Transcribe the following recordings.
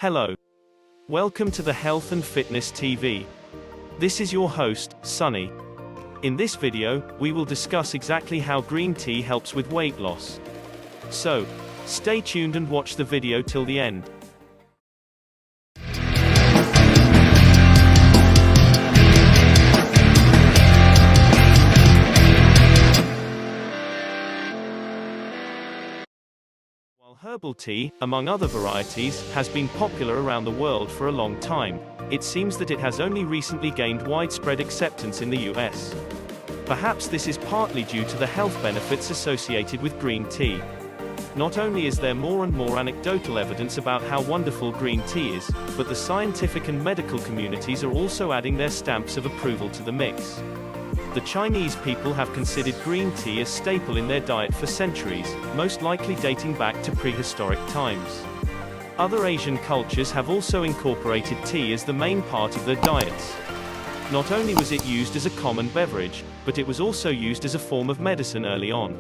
Hello. Welcome to the Health and Fitness TV. This is your host, Sunny. In this video, we will discuss exactly how green tea helps with weight loss. So, stay tuned and watch the video till the end. Herbal tea, among other varieties, has been popular around the world for a long time. It seems that it has only recently gained widespread acceptance in the US. Perhaps this is partly due to the health benefits associated with green tea. Not only is there more and more anecdotal evidence about how wonderful green tea is, but the scientific and medical communities are also adding their stamps of approval to the mix. The Chinese people have considered green tea a staple in their diet for centuries, most likely dating back to prehistoric times. Other Asian cultures have also incorporated tea as the main part of their diets. Not only was it used as a common beverage, but it was also used as a form of medicine early on.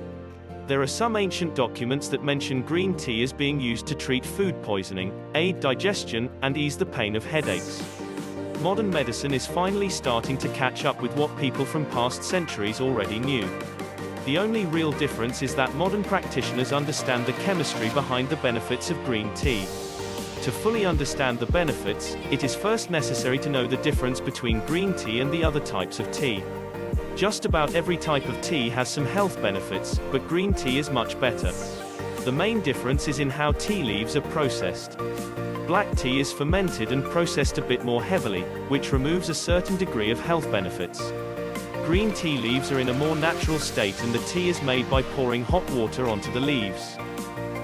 There are some ancient documents that mention green tea as being used to treat food poisoning, aid digestion, and ease the pain of headaches. Modern medicine is finally starting to catch up with what people from past centuries already knew. The only real difference is that modern practitioners understand the chemistry behind the benefits of green tea. To fully understand the benefits, it is first necessary to know the difference between green tea and the other types of tea. Just about every type of tea has some health benefits, but green tea is much better. The main difference is in how tea leaves are processed. Black tea is fermented and processed a bit more heavily, which removes a certain degree of health benefits. Green tea leaves are in a more natural state and the tea is made by pouring hot water onto the leaves.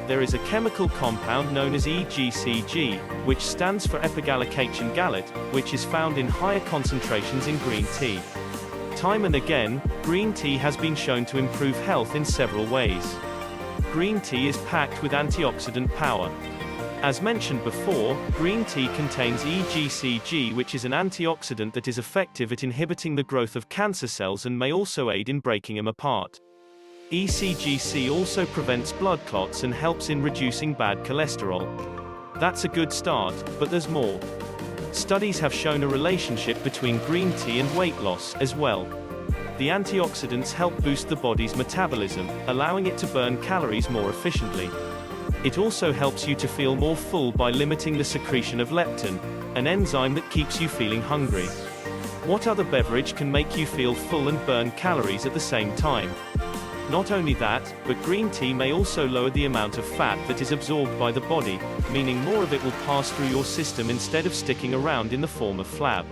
There is a chemical compound known as EGCG, which stands for epigallocatechin gallate, which is found in higher concentrations in green tea. Time and again, green tea has been shown to improve health in several ways. Green tea is packed with antioxidant power. As mentioned before, green tea contains EGCG, which is an antioxidant that is effective at inhibiting the growth of cancer cells and may also aid in breaking them apart. EGCG also prevents blood clots and helps in reducing bad cholesterol. That's a good start, but there's more. Studies have shown a relationship between green tea and weight loss as well. The antioxidants help boost the body's metabolism, allowing it to burn calories more efficiently. It also helps you to feel more full by limiting the secretion of leptin, an enzyme that keeps you feeling hungry. What other beverage can make you feel full and burn calories at the same time? Not only that, but green tea may also lower the amount of fat that is absorbed by the body, meaning more of it will pass through your system instead of sticking around in the form of flab.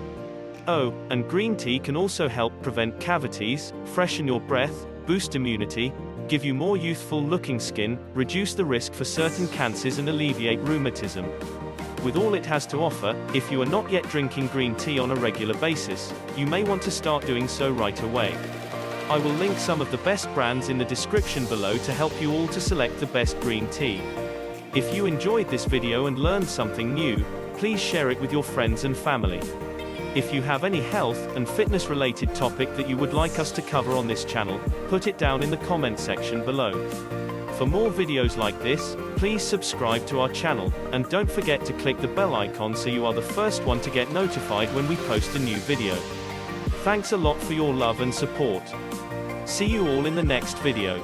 Oh, and green tea can also help prevent cavities, freshen your breath, boost immunity, give you more youthful-looking skin, reduce the risk for certain cancers and alleviate rheumatism. With all it has to offer, if you are not yet drinking green tea on a regular basis, you may want to start doing so right away. I will link some of the best brands in the description below to help you all to select the best green tea. If you enjoyed this video and learned something new, please share it with your friends and family. If you have any health and fitness related topic that you would like us to cover on this channel, put it down in the comment section below. For more videos like this, please subscribe to our channel, and don't forget to click the bell icon so you are the first one to get notified when we post a new video. Thanks a lot for your love and support. See you all in the next video.